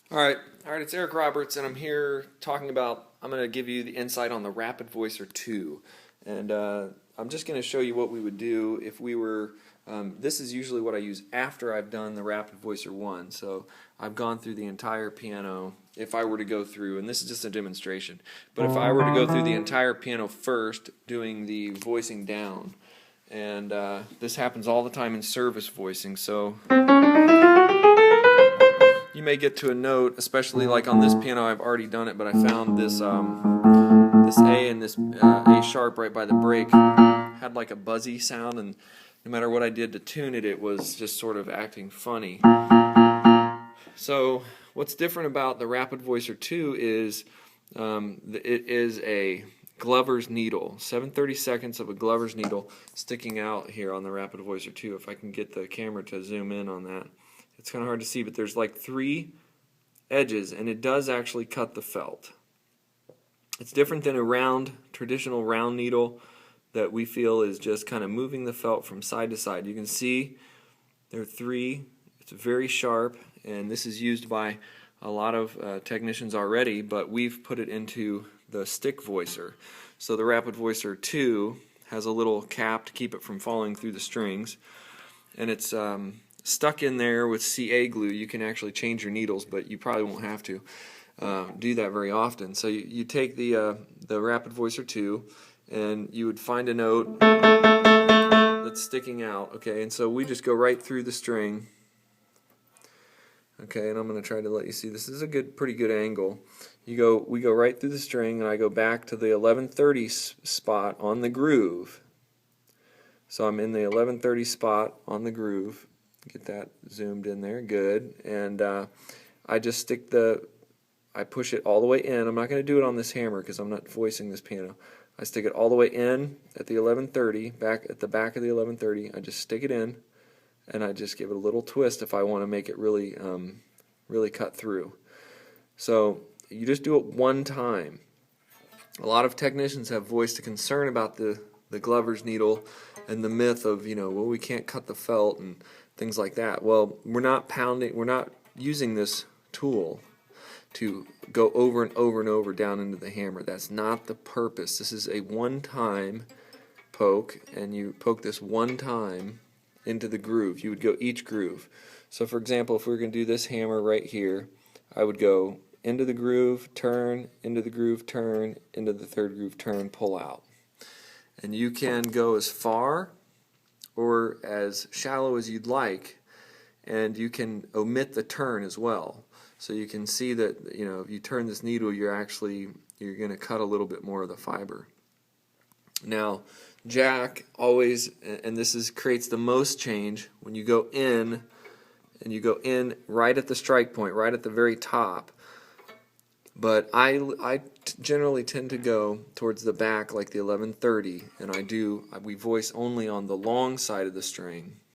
All right, it's Eric Roberts, and I'm here talking about. I'm going to give you the insight on the Rapid Voicer 2, and I'm just going to show you what we would do if we were. This is usually what I use after I've done the Rapid Voicer 1. So I've gone through the entire piano. If I were to go through, and this is just a demonstration, but if I were to go through the entire piano first, doing the voicing down, and this happens all the time in service voicing. So you may get to a note, especially like on this piano. I've already done it, but I found this this A and this A sharp right by the break had like a buzzy sound, and no matter what I did to tune it, it was just sort of acting funny. So what's different about the Rapid Voicer 2 is it is a Glover's needle, 7/32 of a Glover's needle sticking out here on the Rapid Voicer 2. If I can get the camera to zoom in on that. It's kind of hard to see, but there's like 3 edges, and it does actually cut the felt. It's different than a traditional round needle that we feel is just kind of moving the felt from side to side. You can see there are 3. It's very sharp, and this is used by a lot of technicians already, but we've put it into the stick voicer. So the Rapid Voicer 2 has a little cap to keep it from falling through the strings, and it's stuck in there with CA glue. You can actually change your needles, but you probably won't have to do that very often. So you take the Rapid Voicer 2, and you would find a note that's sticking out. Okay, and so we just go right through the string. Okay, and I'm going to try to let you see. This is a pretty good angle. We go right through the string, and I go back to the 1130 spot on the groove. So I'm in the 1130 spot on the groove. Get that zoomed in there, good. And I just I push it all the way in. I'm not going to do it on this hammer because I'm not voicing this piano. I stick it all the way in at the 1130, at the back of the 1130. I just stick it in, and I just give it a little twist if I want to make it really, really cut through. So you just do it one time. A lot of technicians have voiced a concern about the Glover's needle and the myth of, well, we can't cut the felt and things like that. Well, we're not using this tool to go over and over and over down into the hammer. That's not the purpose. This is a one-time poke, and you poke this one time into the groove. You would go each groove. So for example, if we were going to do this hammer right here, I would go into the groove, turn, into the groove, turn, into the third groove, turn, pull out. And you can go as far or as shallow as you'd like, and you can omit the turn as well. So you can see that if you turn this needle, you're going to cut a little bit more of the fiber. Now, Jack always, and creates the most change when you go in, and you go in right at the strike point, right at the very top. But I generally tend to go towards the back, like the 1130, and we voice only on the long side of the string.